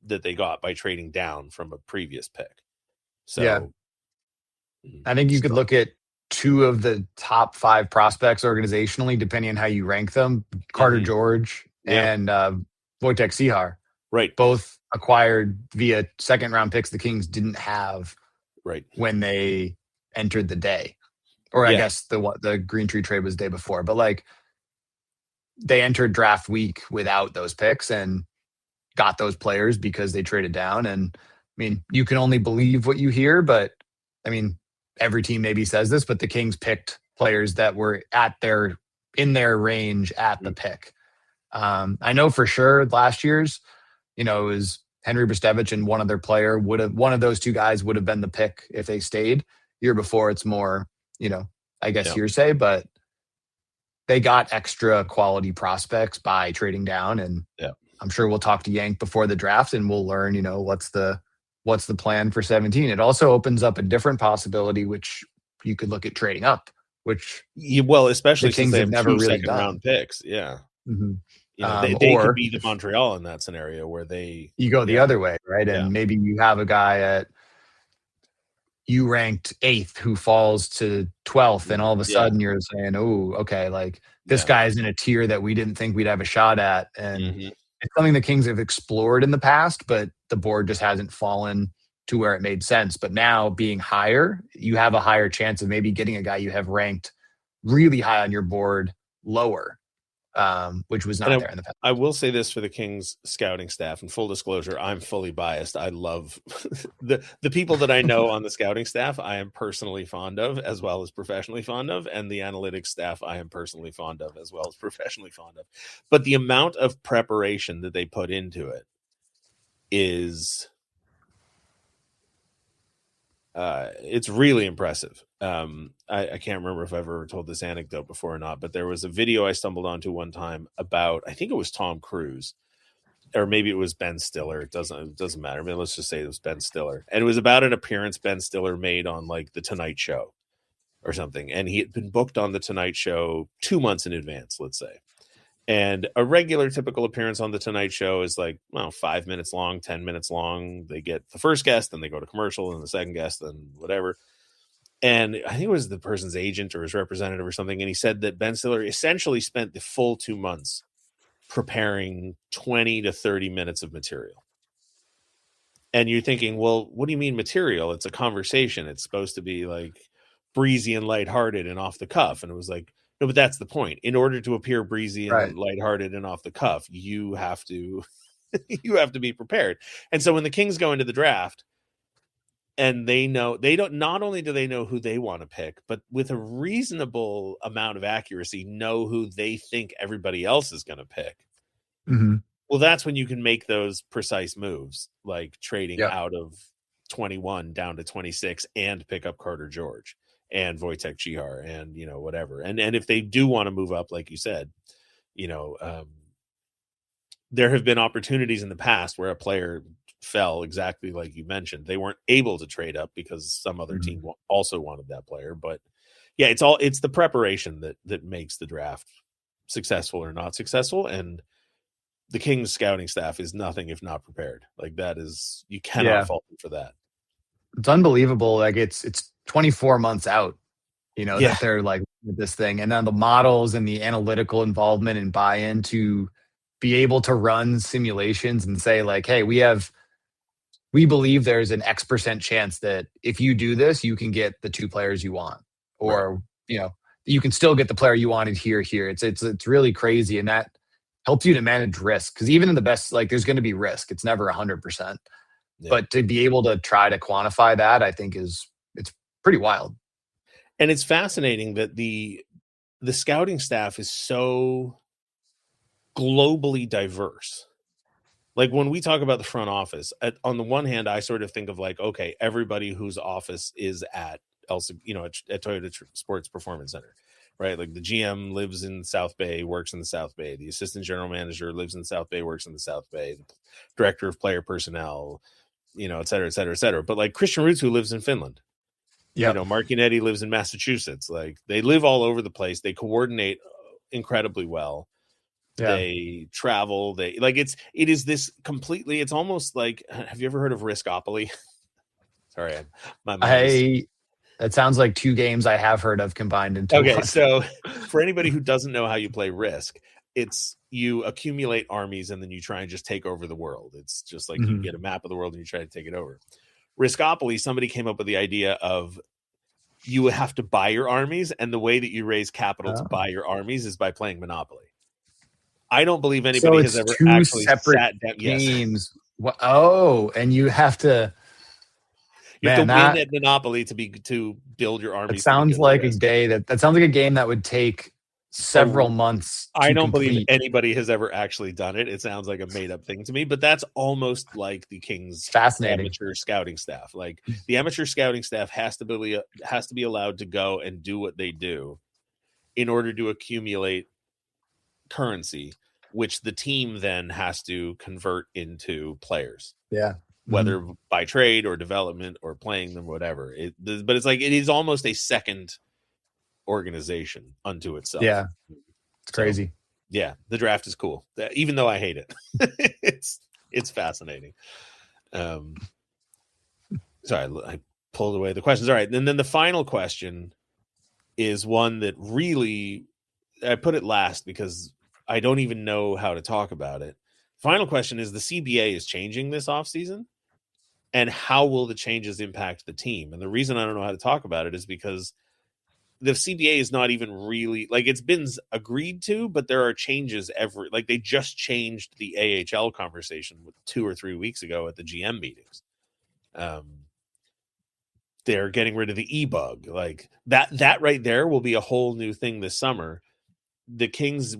that they got by trading down from a previous pick. So I think you could look at 2 of the top 5 prospects organizationally, depending on how you rank them, Carter George and Wojtek Sihar. Right. Both acquired via second round picks the Kings didn't have when they entered the day. Or I guess the Greentree trade was the day before. But like, they entered draft week without those picks and got those players because they traded down. And I mean, you can only believe what you hear, but I mean, every team maybe says this, but the Kings picked players that were in their range at the pick. I know for sure last year's, it was Henry Brestevich and one other player one of those 2 guys would have been the pick if they stayed. Year before, it's more, I guess hearsay, but they got extra quality prospects by trading down. And I'm sure we'll talk to Yank before the draft and we'll learn, what's the plan for 17. It also opens up a different possibility, which you could look at trading up, which especially the Kings since they have never really second done. Round picks. Yeah. Mm-hmm. They could be the Montreal in that scenario where you go the other way, right? And maybe you have a guy you ranked 8th who falls to 12th, and all of a sudden you're saying, oh, okay, like this guy's in a tier that we didn't think we'd have a shot at. And it's something the Kings have explored in the past, but the board just hasn't fallen to where it made sense. But now being higher, you have a higher chance of maybe getting a guy you have ranked really high on your board lower. which was And not there in the past. I will say this for the Kings scouting staff, and full disclosure, I'm fully biased. I love the people that I know on the scouting staff. I am personally fond of, as well as professionally fond of, and the analytics staff I am personally fond of, as well as professionally fond of. But the amount of preparation that they put into it is it's really impressive. I can't remember if I've ever told this anecdote before or not, but there was a video I stumbled onto one time about, I think it was Tom Cruise, or maybe it was Ben Stiller. It doesn't matter. I mean, let's just say it was Ben Stiller, and it was about an appearance Ben Stiller made on like the Tonight Show or something, and he had been booked on the Tonight Show 2 months in advance, let's say. And a regular typical appearance on the Tonight Show is like, well, 5 minutes long, 10 minutes long. They get the first guest, then they go to commercial, and the second guest, then whatever. And I think it was the person's agent or his representative or something. And he said that Ben Stiller essentially spent the full 2 months preparing 20 to 30 minutes of material. And you're thinking, well, what do you mean material? It's a conversation. It's supposed to be like breezy and lighthearted and off the cuff. And it was like, no, but that's the point. In order to appear breezy and lighthearted and off the cuff, you have to be prepared. And so when the Kings go into the draft, and not only do they know who they want to pick, but with a reasonable amount of accuracy, know who they think everybody else is going to pick. Mm-hmm. Well, that's when you can make those precise moves, like trading out of 21 down to 26 and pick up Carter George and Wojtek Chihar and, whatever. And if they do want to move up, like you said, there have been opportunities in the past where a player fell exactly like you mentioned. They weren't able to trade up because some other team also wanted that player. But yeah, it's the preparation that makes the draft successful or not successful. And the Kings scouting staff is nothing if not prepared. Like that is, you cannot fault them for that. It's unbelievable. Like it's 24 months out, that they're like this thing. And then the models and the analytical involvement and buy-in to be able to run simulations and say like, hey, we believe there's an X% chance that if you do this, you can get the 2 players you want, or, you can still get the player you wanted here. It's really crazy. And that helps you to manage risk. Cause even in the best, like there's going to be risk. It's never 100%, but to be able to try to quantify that, I think it's pretty wild. And it's fascinating that the scouting staff is so globally diverse. Like when we talk about the front office, on the one hand, I sort of think of like, okay, everybody whose office is at Toyota Sports Performance Center, right? Like the GM lives in South Bay, works in the South Bay. The assistant general manager lives in South Bay, works in the South Bay. The director of player personnel, et cetera, et cetera, et cetera. But like Christian Rutz, who lives in Finland, Mark Yannetti lives in Massachusetts. Like they live all over the place. They coordinate incredibly well. They travel. It is this completely. It's almost like. Have you ever heard of Riskopoly? Sorry, my mind. That sounds like 2 games I have heard of combined into one. Okay, so for anybody who doesn't know how you play Risk, it's you accumulate armies and then you try and just take over the world. It's just like you get a map of the world and you try to take it over. Riskopoly, somebody came up with the idea of you have to buy your armies, and the way that you raise capital to buy your armies is by playing Monopoly. I don't believe anybody has ever actually sat down. Games. Yes. Oh, and you have to. You have to win at Monopoly to build your army. It sounds like a day that sounds like a game that would take several months. I don't believe anybody has ever actually done it. It sounds like a made up thing to me, but that's almost like the Kings' amateur scouting staff. Like the amateur scouting staff has to be allowed to go and do what they do in order to accumulate currency, which the team then has to convert into players. Yeah. Whether by trade or development or playing them, whatever. But it's like it is almost a second organization unto itself. Yeah. It's crazy. Yeah. The draft is cool. Even though I hate it. it's fascinating. Sorry, I pulled away the questions. All right. And then the final question is one that really I put it last because I don't even know how to talk about it. Final question is the CBA is changing this offseason, and how will the changes impact the team? And the reason I don't know how to talk about it is because the CBA is not even really like it's been agreed to, but there are changes like they just changed the AHL conversation 2 or 3 weeks ago at the GM meetings. They're getting rid of the e-bug. Like that right there will be a whole new thing this summer. The Kings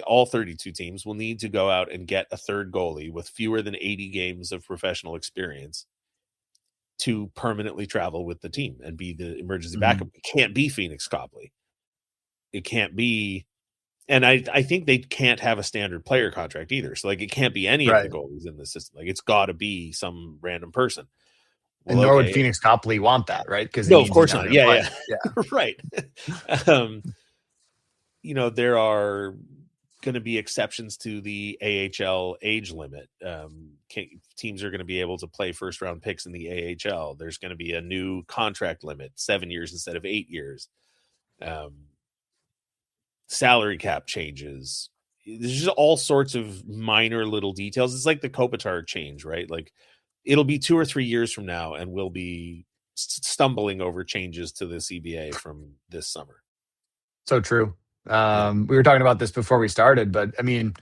all 32 teams will need to go out and get a third goalie with fewer than 80 games of professional experience to permanently travel with the team and be the emergency backup. It can't be Phoenix Copley. It can't be, and I think they can't have a standard player contract either. So like it can't be any of the goalies in the system. Like it's got to be some random person. Well, and nor would Phoenix Copley want that, right? Because no, of course not. Yeah. Right. There are going to be exceptions to the AHL age limit. Teams are going to be able to play first round picks in the AHL. There's going to be a new contract limit, 7 years instead of 8 years. Salary cap changes. There's just all sorts of minor little details. It's like the Kopitar change, right? Like it'll be 2 or 3 years from now and we'll be stumbling over changes to the CBA from this summer. So true. We were talking about this before we started, but I mean,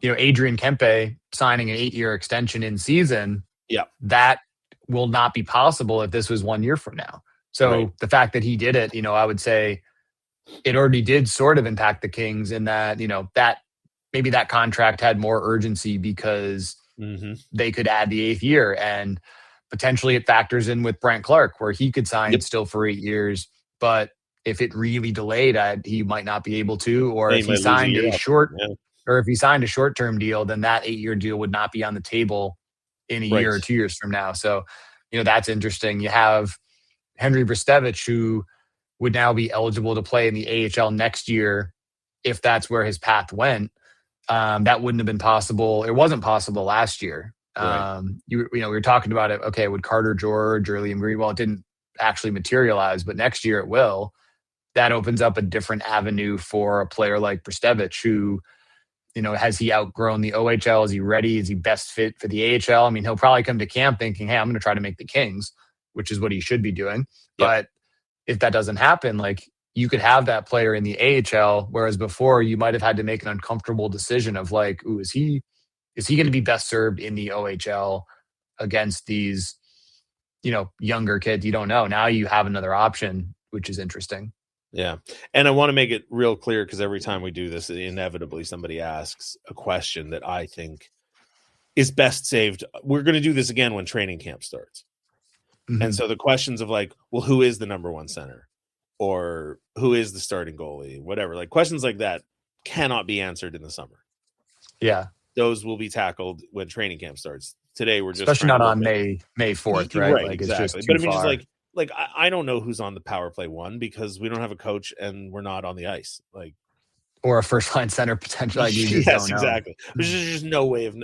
Adrian Kempe signing an 8-year extension in season, that will not be possible if this was 1 year from now. So the fact that he did it, I would say it already did sort of impact the Kings in that, that maybe that contract had more urgency because they could add the 8th year, and potentially it factors in with Brent Clark where he could sign still for 8 years, but if it really delayed, he might not be able to, or if he signed a short-term deal, then that 8-year deal would not be on the table in a year or 2 years from now. So, that's interesting. You have Henry Brestevich, who would now be eligible to play in the AHL next year if that's where his path went. That wouldn't have been possible. It wasn't possible last year. We were talking about it. Okay, would Carter George or Liam Greenwell, it didn't actually materialize, but next year it will. That opens up a different avenue for a player like Brestevich who, has he outgrown the OHL? Is he ready? Is he best fit for the AHL? I mean, he'll probably come to camp thinking, hey, I'm going to try to make the Kings, which is what he should be doing. Yep. But if that doesn't happen, like you could have that player in the AHL, whereas before you might have had to make an uncomfortable decision of like, ooh, is he going to be best served in the OHL against these, younger kids? You don't know. Now you have another option, which is interesting. Yeah. And I want to make it real clear because every time we do this, inevitably somebody asks a question that I think is best saved. We're going to do this again when training camp starts. And so the questions of like, well, who is the number one center or who is the starting goalie, whatever, like questions like that cannot be answered in the summer. Yeah. Those will be tackled when training camp starts. Today, we're just especially not on May 4th, right? Right, like exactly. It's just but I mean, just like I don't know who's on the power play one because we don't have a coach and we're not on the ice. Like, or a first line center potential. Like you just don't know. Exactly. There's just no way of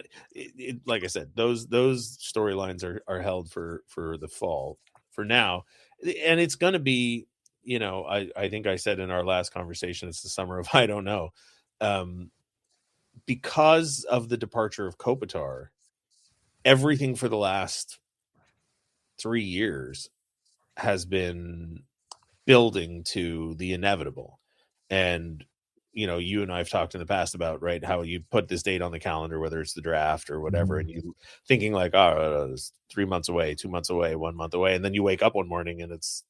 like I said, those storylines are held for the fall for now, and it's going to be. I think I said in our last conversation, it's the summer of I don't know, because of the departure of Kopitar. Everything for the last 3 years has been building to the inevitable. And, you and I have talked in the past about, right, how you put this date on the calendar, whether it's the draft or whatever, and you thinking like, it's 3 months away, 2 months away, 1 month away. And then you wake up one morning and it's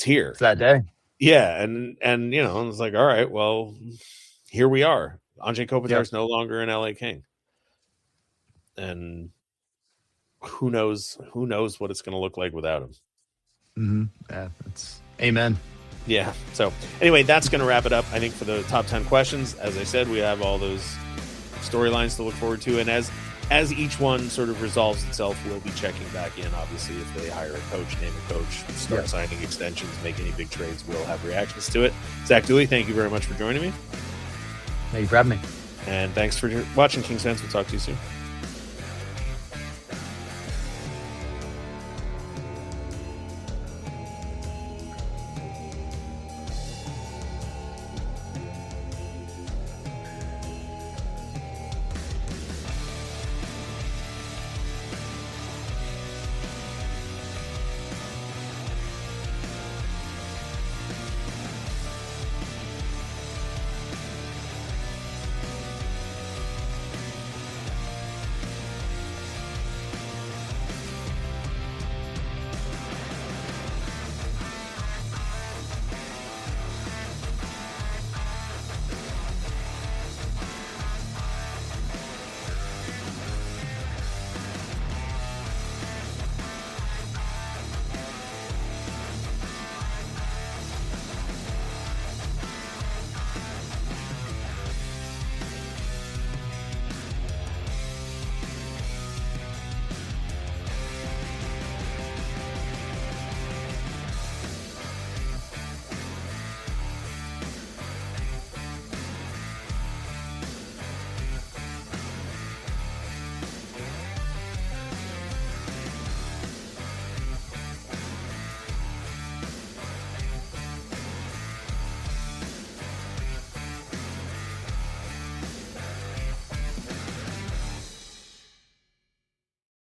here. It's that day. Yeah. And it's like, all right, well, here we are. Andrei Kopitar is no longer an LA King. And who knows what it's going to look like without him. Yeah, that's amen. Yeah. So anyway, that's going to wrap it up, I think, for the top 10 questions. As I said, we have all those storylines to look forward to. And as each one sort of resolves itself, we'll be checking back in. Obviously, if they hire a coach, name a coach, start signing extensions, make any big trades, we'll have reactions to it. Zach Dooley, thank you very much for joining me. Thank you for having me. And thanks for watching, Kings fans. We'll talk to you soon.